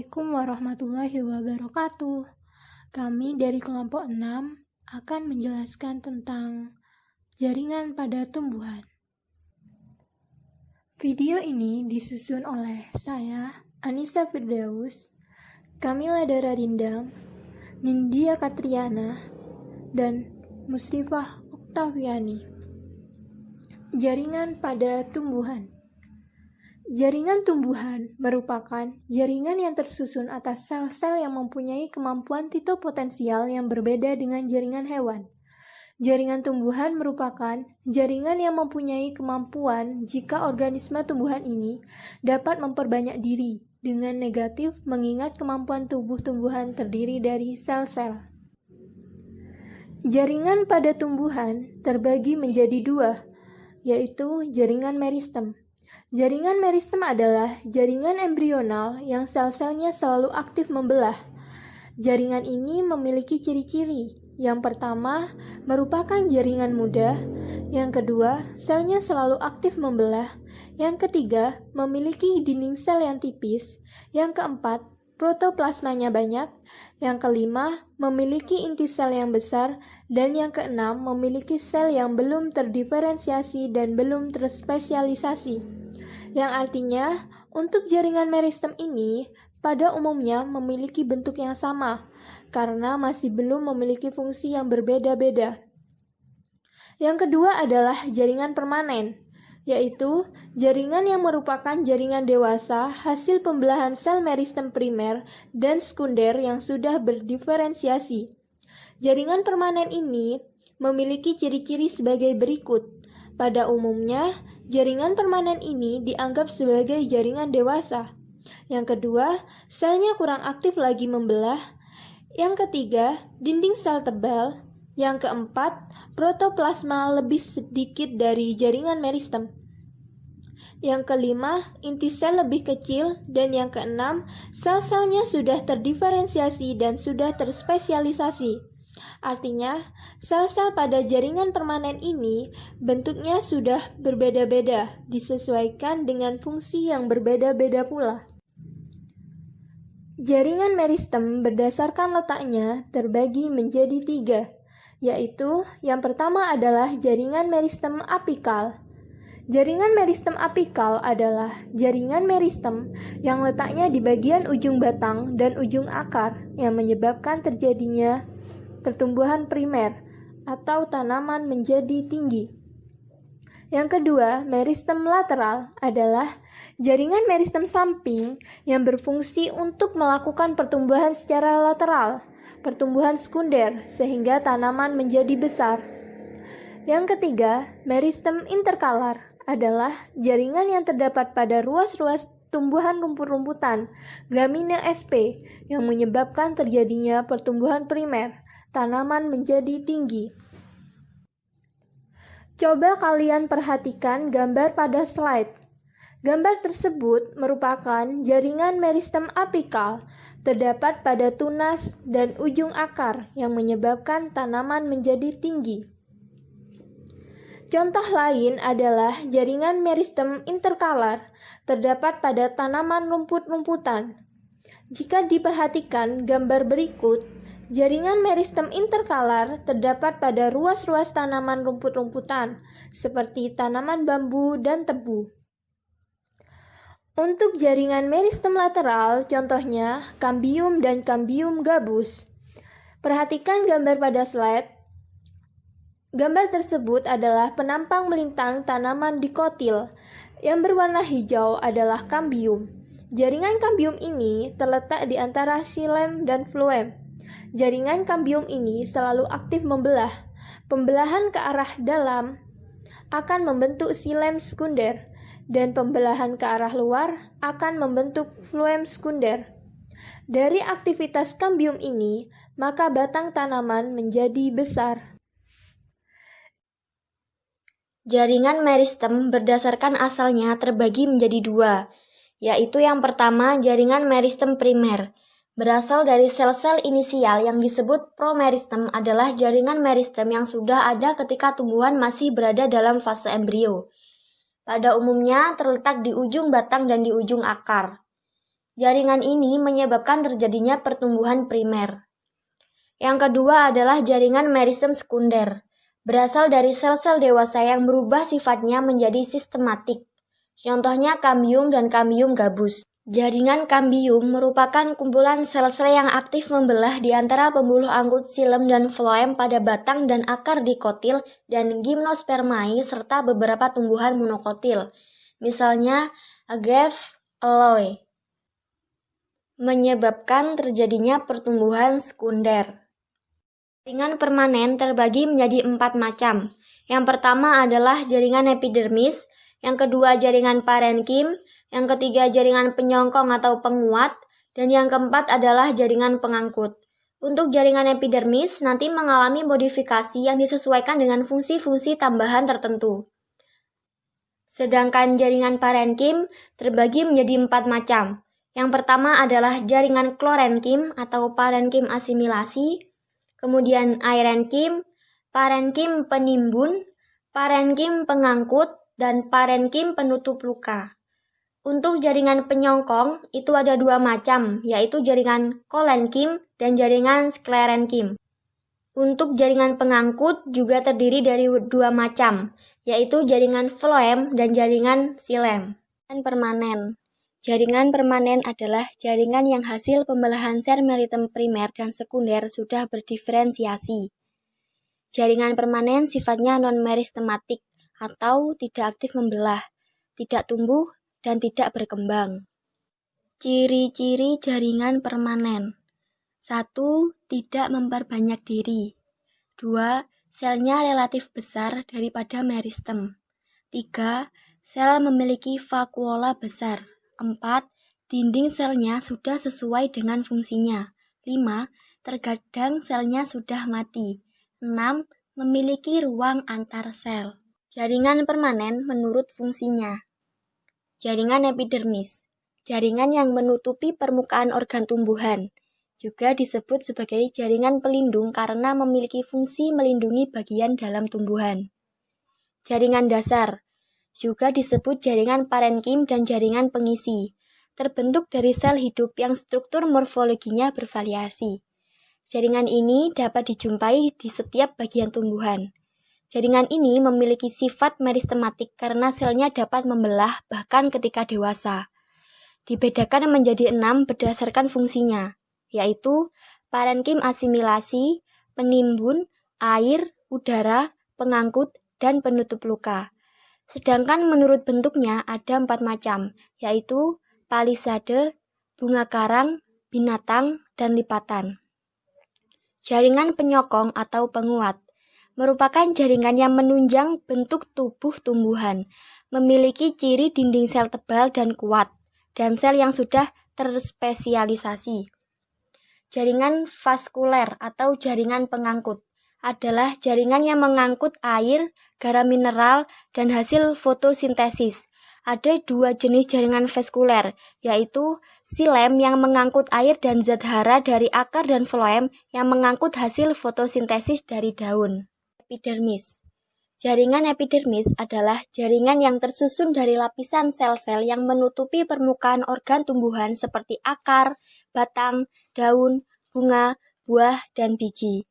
Assalamualaikum warahmatullahi wabarakatuh. Kami dari kelompok 6 akan menjelaskan tentang jaringan pada tumbuhan. Video ini disusun oleh saya, Anissa Firdaus, Kamila Dara Rindam, Nindya Katriana, dan Musrifah Oktaviani. Jaringan pada tumbuhan. Jaringan tumbuhan merupakan jaringan yang tersusun atas sel-sel yang mempunyai kemampuan titopotensial yang berbeda dengan jaringan hewan. Jaringan tumbuhan merupakan jaringan yang mempunyai kemampuan jika organisme tumbuhan ini dapat memperbanyak diri dengan negatif mengingat kemampuan tubuh tumbuhan terdiri dari sel-sel. Jaringan pada tumbuhan terbagi menjadi dua, yaitu jaringan meristem. Jaringan meristem adalah jaringan embrional yang sel-selnya selalu aktif membelah. Jaringan ini memiliki ciri-ciri. Yang pertama, merupakan jaringan muda. Yang kedua, selnya selalu aktif membelah. Yang ketiga, memiliki dinding sel yang tipis. Yang keempat, protoplasmanya banyak. Yang kelima, memiliki inti sel yang besar. Dan yang keenam, memiliki sel yang belum terdiferensiasi dan belum terspesialisasi. Yang artinya, untuk jaringan meristem ini pada umumnya memiliki bentuk yang sama, karena masih belum memiliki fungsi yang berbeda-beda. Yang kedua adalah jaringan permanen, yaitu jaringan yang merupakan jaringan dewasa hasil pembelahan sel meristem primer dan sekunder yang sudah berdiferensiasi. Jaringan permanen ini memiliki ciri-ciri sebagai berikut. Pada umumnya, jaringan permanen ini dianggap sebagai jaringan dewasa. Yang kedua, selnya kurang aktif lagi membelah. Yang ketiga, dinding sel tebal. Yang keempat, protoplasma lebih sedikit dari jaringan meristem. Yang kelima, inti sel lebih kecil. Dan yang keenam, sel-selnya sudah terdiferensiasi dan sudah terspesialisasi. Artinya, sel-sel pada jaringan permanen ini bentuknya sudah berbeda-beda, disesuaikan dengan fungsi yang berbeda-beda pula. Jaringan meristem berdasarkan letaknya terbagi menjadi 3, yaitu yang pertama adalah jaringan meristem apikal. Jaringan meristem apikal adalah jaringan meristem yang letaknya di bagian ujung batang dan ujung akar yang menyebabkan terjadinya pertumbuhan primer atau tanaman menjadi tinggi. Yang kedua, meristem lateral adalah jaringan meristem samping yang berfungsi untuk melakukan pertumbuhan secara lateral, pertumbuhan sekunder, sehingga tanaman menjadi besar. Yang ketiga, meristem interkalar adalah jaringan yang terdapat pada ruas-ruas tumbuhan rumput-rumputan, Graminia sp, yang menyebabkan terjadinya pertumbuhan primer, tanaman menjadi tinggi. Coba kalian perhatikan gambar pada slide. Gambar tersebut merupakan jaringan meristem apikal terdapat pada tunas dan ujung akar yang menyebabkan tanaman menjadi tinggi. Contoh lain adalah jaringan meristem interkalar terdapat pada tanaman rumput-rumputan. Jika diperhatikan gambar berikut, jaringan meristem interkalar terdapat pada ruas-ruas tanaman rumput-rumputan, seperti tanaman bambu dan tebu. Untuk jaringan meristem lateral, contohnya Cambium dan Cambium gabus. Perhatikan gambar pada slide. Gambar tersebut adalah penampang melintang tanaman dikotil. Yang berwarna hijau adalah Cambium. Jaringan Cambium ini terletak di antara xilem dan phloem. Jaringan Cambium ini selalu aktif membelah. Pembelahan ke arah dalam akan membentuk xilem sekunder, dan pembelahan ke arah luar akan membentuk phloem sekunder. Dari aktivitas Cambium ini, maka batang tanaman menjadi besar. Jaringan meristem berdasarkan asalnya terbagi menjadi dua, yaitu yang pertama jaringan meristem primer. Berasal dari sel-sel inisial yang disebut promeristem adalah jaringan meristem yang sudah ada ketika tumbuhan masih berada dalam fase embrio. Pada umumnya terletak di ujung batang dan di ujung akar. Jaringan ini menyebabkan terjadinya pertumbuhan primer. Yang kedua adalah jaringan meristem sekunder. Berasal dari sel-sel dewasa yang berubah sifatnya menjadi sistematik. Contohnya kambium dan kambium gabus. Jaringan kambium merupakan kumpulan sel-sel yang aktif membelah di antara pembuluh angkut xilem dan floem pada batang dan akar dikotil dan gimnospermae serta beberapa tumbuhan monokotil. Misalnya agave aloe. Menyebabkan terjadinya pertumbuhan sekunder. Jaringan permanen terbagi menjadi 4 macam. Yang pertama adalah jaringan epidermis, yang kedua jaringan parenkim, yang ketiga jaringan penyongkong atau penguat, dan yang keempat adalah jaringan pengangkut. Untuk jaringan epidermis nanti mengalami modifikasi yang disesuaikan dengan fungsi-fungsi tambahan tertentu. Sedangkan jaringan parenkim terbagi menjadi 4 macam. Yang pertama adalah jaringan klorenkim atau parenkim asimilasi, kemudian airenkim, parenkim penimbun, parenkim pengangkut, dan parenkim penutup luka. Untuk jaringan penyongkong itu ada 2 macam, yaitu jaringan kolenkim dan jaringan sklerenkim. Untuk jaringan pengangkut juga terdiri dari 2 macam, yaitu jaringan floem dan jaringan xilem. Permanen. Jaringan permanen adalah jaringan yang hasil pembelahan sel meristem primer dan sekunder sudah berdiferensiasi. Jaringan permanen sifatnya non-meristematik atau tidak aktif membelah, tidak tumbuh, dan tidak berkembang. Ciri-ciri jaringan permanen. 1. Tidak memperbanyak diri. 2. Selnya relatif besar daripada meristem. 3. Sel memiliki vakuola besar. 4. Dinding selnya sudah sesuai dengan fungsinya. 5. Terkadang selnya sudah mati. 6. Memiliki ruang antar sel. Jaringan permanen menurut fungsinya. Jaringan epidermis. Jaringan yang menutupi permukaan organ tumbuhan. Juga disebut sebagai jaringan pelindung karena memiliki fungsi melindungi bagian dalam tumbuhan. Jaringan dasar. Juga disebut jaringan parenkim dan jaringan pengisi, terbentuk dari sel hidup yang struktur morfologinya bervariasi. Jaringan ini dapat dijumpai di setiap bagian tumbuhan. Jaringan ini memiliki sifat meristematik karena selnya dapat membelah bahkan ketika dewasa. Dibedakan menjadi 6 berdasarkan fungsinya, yaitu parenkim asimilasi, penimbun, air, udara, pengangkut, dan penutup luka. Sedangkan menurut bentuknya ada 4 macam, yaitu palisade, bunga karang, binatang, dan lipatan. Jaringan penyokong atau penguat merupakan jaringan yang menunjang bentuk tubuh tumbuhan, memiliki ciri dinding sel tebal dan kuat, dan sel yang sudah terspesialisasi. Jaringan vaskuler atau jaringan pengangkut adalah jaringan yang mengangkut air, garam mineral, dan hasil fotosintesis. Ada 2 jenis jaringan vaskuler, yaitu xilem yang mengangkut air dan zat hara dari akar dan floem yang mengangkut hasil fotosintesis dari daun. Epidermis. Jaringan epidermis adalah jaringan yang tersusun dari lapisan sel-sel yang menutupi permukaan organ tumbuhan seperti akar, batang, daun, bunga, buah, dan biji.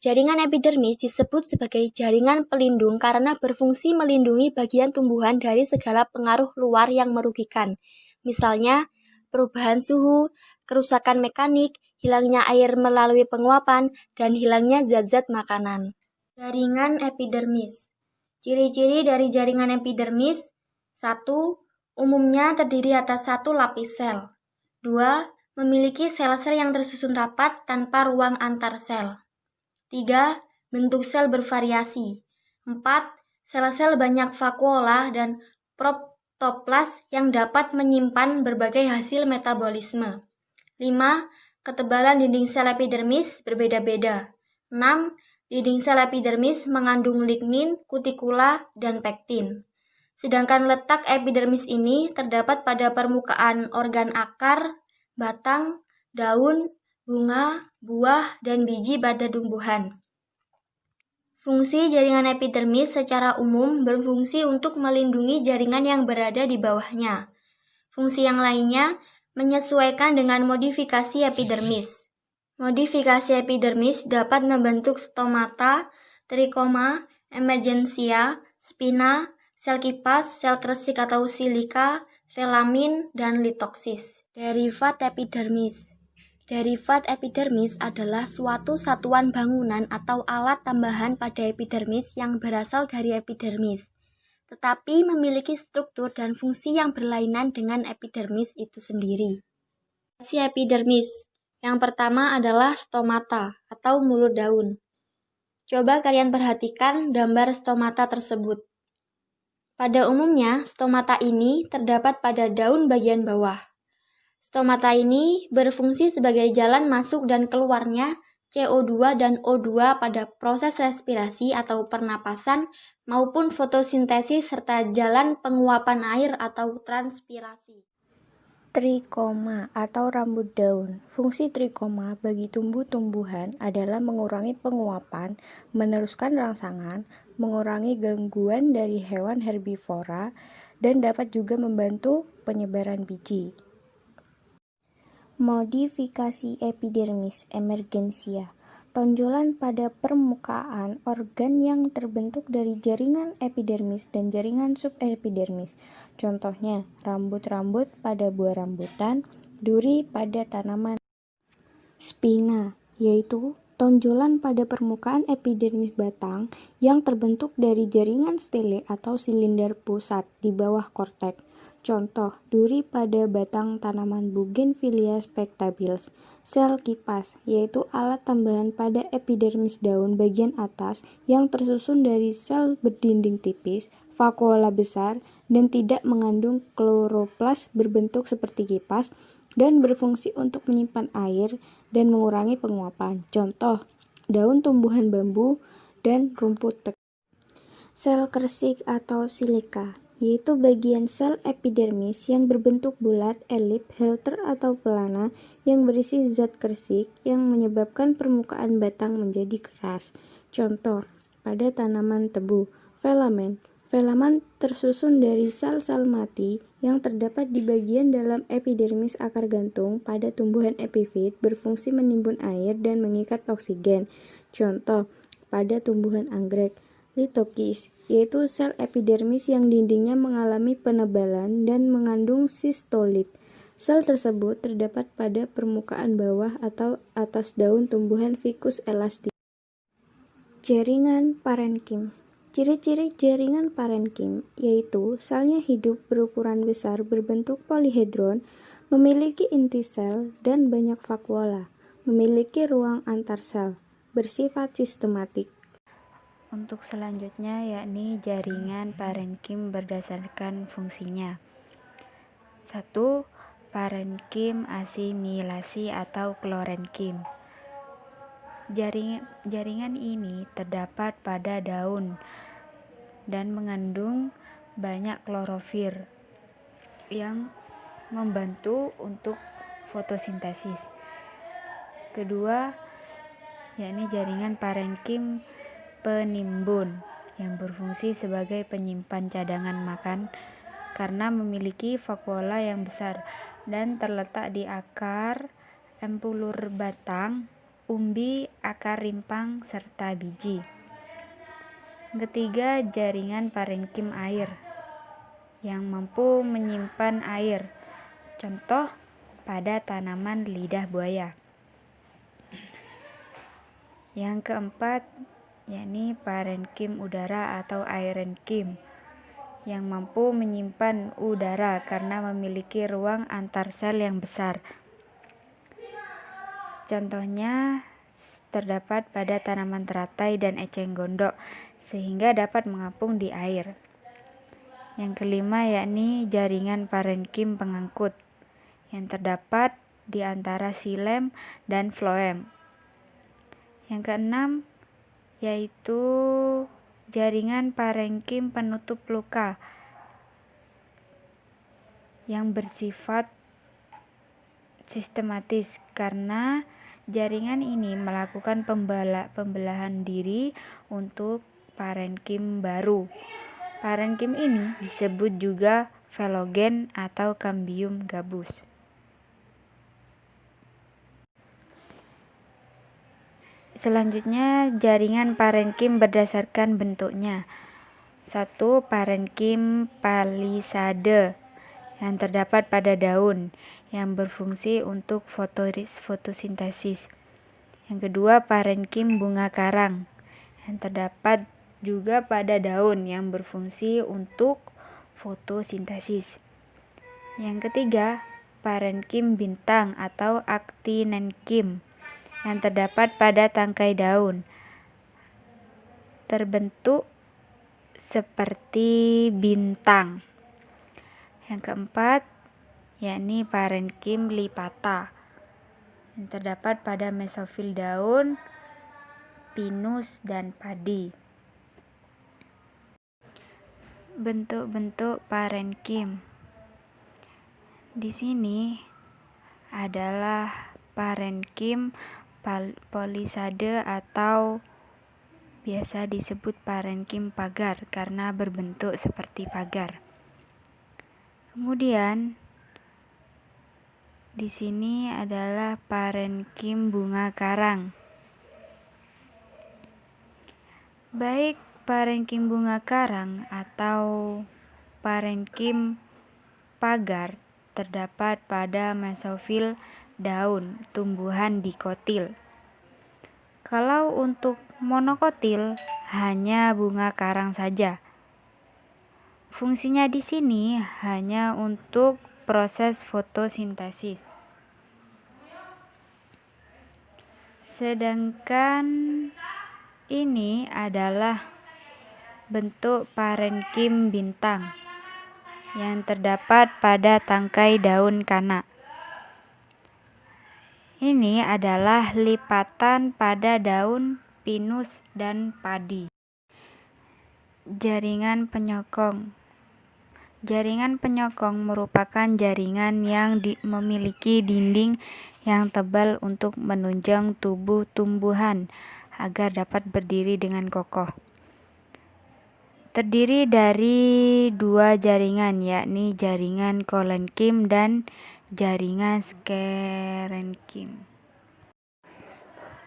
Jaringan epidermis disebut sebagai jaringan pelindung karena berfungsi melindungi bagian tumbuhan dari segala pengaruh luar yang merugikan, misalnya perubahan suhu, kerusakan mekanik, hilangnya air melalui penguapan, dan hilangnya zat-zat makanan. Jaringan epidermis. Ciri-ciri dari jaringan epidermis: 1. Umumnya terdiri atas 1 lapis sel. 2. Memiliki sel-sel yang tersusun rapat tanpa ruang antar sel. 3. Bentuk sel bervariasi. 4. Sel-sel banyak vakuola dan protoplas yang dapat menyimpan berbagai hasil metabolisme. 5. Ketebalan dinding sel epidermis berbeda-beda. 6. Dinding sel epidermis mengandung lignin, kutikula, dan pektin. Sedangkan letak epidermis ini terdapat pada permukaan organ akar, batang, daun, bunga, buah, dan biji pada tumbuhan. Fungsi jaringan epidermis secara umum berfungsi untuk melindungi jaringan yang berada di bawahnya. Fungsi yang lainnya menyesuaikan dengan modifikasi epidermis. Modifikasi epidermis dapat membentuk stomata, trikoma, emergensia, spina, sel kipas, sel kresik atau silika, filamin, dan litoksis. Derivat epidermis. Derivat epidermis adalah suatu satuan bangunan atau alat tambahan pada epidermis yang berasal dari epidermis, tetapi memiliki struktur dan fungsi yang berlainan dengan epidermis itu sendiri. Fungsi epidermis. Yang pertama adalah stomata atau mulut daun. Coba kalian perhatikan gambar stomata tersebut. Pada umumnya, stomata ini terdapat pada daun bagian bawah. Stomata ini berfungsi sebagai jalan masuk dan keluarnya CO2 dan O2 pada proses respirasi atau pernapasan maupun fotosintesis serta jalan penguapan air atau transpirasi. Trikoma atau rambut daun. Fungsi trikoma bagi tumbuh-tumbuhan adalah mengurangi penguapan, meneruskan rangsangan, mengurangi gangguan dari hewan herbivora, dan dapat juga membantu penyebaran biji. Modifikasi epidermis emergensia. Tonjolan pada permukaan organ yang terbentuk dari jaringan epidermis dan jaringan subepidermis. Contohnya, rambut-rambut pada buah rambutan, duri pada tanaman. Spina, yaitu tonjolan pada permukaan epidermis batang yang terbentuk dari jaringan stele atau silinder pusat di bawah korteks. Contoh, duri pada batang tanaman Bougainvillea spectabilis. Sel kipas, yaitu alat tambahan pada epidermis daun bagian atas yang tersusun dari sel berdinding tipis, vakuola besar, dan tidak mengandung kloroplas berbentuk seperti kipas, dan berfungsi untuk menyimpan air dan mengurangi penguapan. Contoh, daun tumbuhan bambu dan rumput teko. Sel kresik atau silika, yaitu bagian sel epidermis yang berbentuk bulat, elip, helter atau pelana yang berisi zat kresik yang menyebabkan permukaan batang menjadi keras. Contoh, pada tanaman tebu, filamen. Filamen tersusun dari sel-sel mati yang terdapat di bagian dalam epidermis akar gantung pada tumbuhan epifit, berfungsi menimbun air dan mengikat oksigen. Contoh, pada tumbuhan anggrek. Litokis, yaitu sel epidermis yang dindingnya mengalami penebalan dan mengandung sistolit. Sel tersebut terdapat pada permukaan bawah atau atas daun tumbuhan ficus elasticus. Jaringan parenkim. Ciri-ciri jaringan parenkim yaitu selnya hidup berukuran besar berbentuk polihedron, memiliki inti sel dan banyak vakuola, memiliki ruang antar sel, bersifat sistematik. Untuk selanjutnya yakni jaringan parenkim berdasarkan fungsinya. 1. Parenkim asimilasi atau klorenkim. Jaringan ini terdapat pada daun dan mengandung banyak klorofil yang membantu untuk fotosintesis. Kedua, yakni jaringan parenkim penimbun yang berfungsi sebagai penyimpan cadangan makan karena memiliki vakuola yang besar dan terletak di akar, empulur batang, umbi, akar rimpang, serta biji. Ketiga, jaringan parenkim air yang mampu menyimpan air, contoh pada tanaman lidah buaya. Yang keempat, yakni parenkim udara atau aerenkim yang mampu menyimpan udara karena memiliki ruang antar sel yang besar. Contohnya terdapat pada tanaman teratai dan eceng gondok sehingga dapat mengapung di air. Yang kelima yakni jaringan parenkim pengangkut yang terdapat di antara xilem dan floem. Yang keenam yaitu jaringan parenkim penutup luka yang bersifat sistematis karena jaringan ini melakukan pembelahan diri untuk parenkim baru. Parenkim ini disebut juga velogen atau cambium gabus. Selanjutnya, jaringan parenkim berdasarkan bentuknya. 1. Parenkim palisade yang terdapat pada daun yang berfungsi untuk fotosintesis. Yang kedua, parenkim bunga karang yang terdapat juga pada daun yang berfungsi untuk fotosintesis. Yang ketiga, parenkim bintang atau actinenkim yang terdapat pada tangkai daun, terbentuk seperti bintang. Yang keempat, yakni parenkim lipata yang terdapat pada mesofil daun, pinus, dan padi. Bentuk-bentuk parenkim di sini adalah parenkim palisade atau biasa disebut parenkim pagar karena berbentuk seperti pagar. Kemudian di sini adalah parenkim bunga karang. Baik parenkim bunga karang atau parenkim pagar terdapat pada mesofil daun tumbuhan dikotil. Kalau untuk monokotil hanya bunga karang saja. Fungsinya di sini hanya untuk proses fotosintesis. Sedangkan ini adalah bentuk parenkim bintang yang terdapat pada tangkai daun kana. Ini adalah lipatan pada daun pinus dan padi. Jaringan penyokong. Jaringan penyokong merupakan jaringan yang memiliki dinding yang tebal untuk menunjang tubuh tumbuhan agar dapat berdiri dengan kokoh. Terdiri dari dua jaringan, yakni jaringan kolenkim dan jaringan sklerenkim.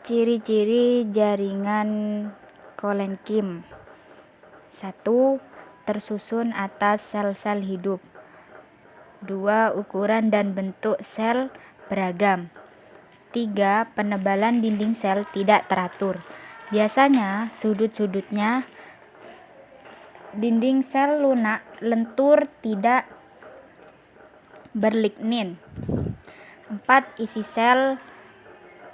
Ciri-ciri jaringan kolenkim. 1. Tersusun atas sel-sel hidup. 2. Ukuran dan bentuk sel beragam. 3. Penebalan dinding sel tidak teratur. Biasanya sudut-sudutnya dinding sel lunak, lentur, tidak berlignin. 4. Isi sel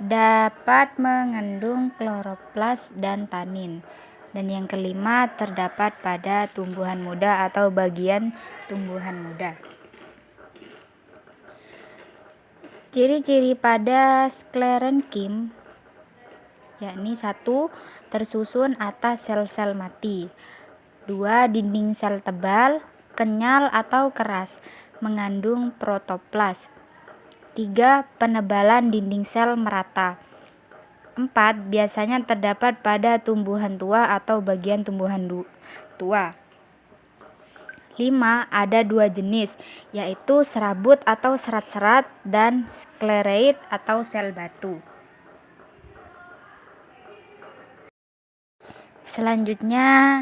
dapat mengandung kloroplas dan tanin. Dan yang kelima, terdapat pada tumbuhan muda atau bagian tumbuhan muda. Ciri-ciri pada sklerenkim yakni 1. Tersusun atas sel-sel mati. 2. Dinding sel tebal, kenyal atau keras, mengandung protoplas. 3. Penebalan dinding sel merata. 4. Biasanya terdapat pada tumbuhan tua atau bagian tumbuhan tua. 5. Ada dua jenis, yaitu serabut atau serat-serat dan sklereid atau sel batu. Selanjutnya,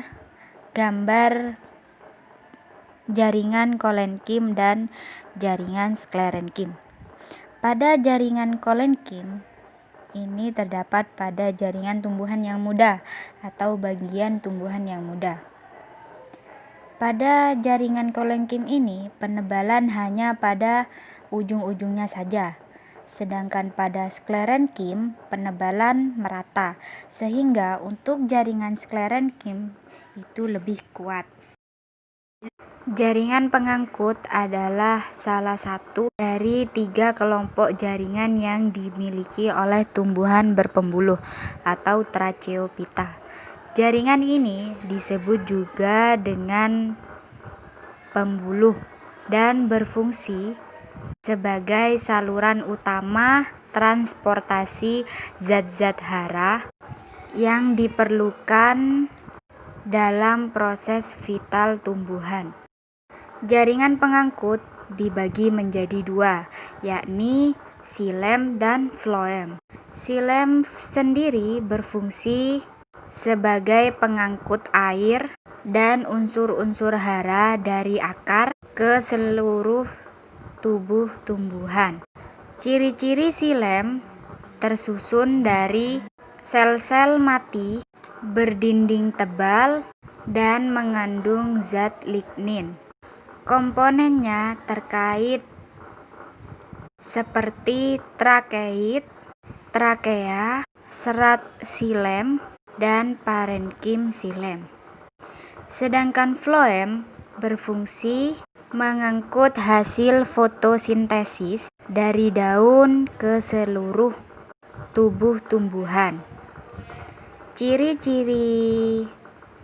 gambar jaringan kolenkim dan jaringan sklerenkim. Pada jaringan kolenkim, ini terdapat pada jaringan tumbuhan yang muda atau bagian tumbuhan yang muda. Pada jaringan kolenkim ini, penebalan hanya pada ujung-ujungnya saja. Sedangkan pada sklerenkim, penebalan merata, sehingga untuk jaringan sklerenkim itu lebih kuat. Jaringan pengangkut adalah salah satu dari 3 kelompok jaringan yang dimiliki oleh tumbuhan berpembuluh atau Tracheophyta. Jaringan ini disebut juga dengan pembuluh dan berfungsi sebagai saluran utama transportasi zat-zat hara yang diperlukan dalam proses vital tumbuhan. Jaringan pengangkut dibagi menjadi 2, yakni xilem dan floem. Xilem sendiri berfungsi sebagai pengangkut air dan unsur-unsur hara dari akar ke seluruh tubuh tumbuhan. Ciri-ciri xilem tersusun dari sel-sel mati berdinding tebal dan mengandung zat lignin. Komponennya terkait seperti trakeit, trakea, serat xilem, dan parenkim xilem. Sedangkan floem berfungsi mengangkut hasil fotosintesis dari daun ke seluruh tubuh tumbuhan. Ciri-ciri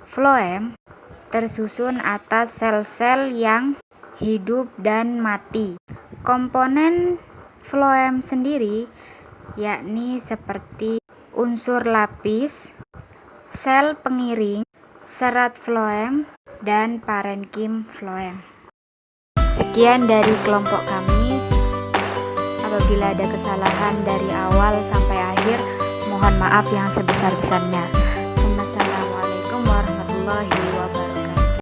floem tersusun atas sel-sel yang hidup dan mati. Komponen floem sendiri yakni seperti unsur lapis, sel pengiring, serat floem, dan parenkim floem. Sekian dari kelompok kami. Apabila ada kesalahan dari awal sampai akhir, mohon maaf yang sebesar-besarnya. Wassalamualaikum warahmatullahi wabarakatuh.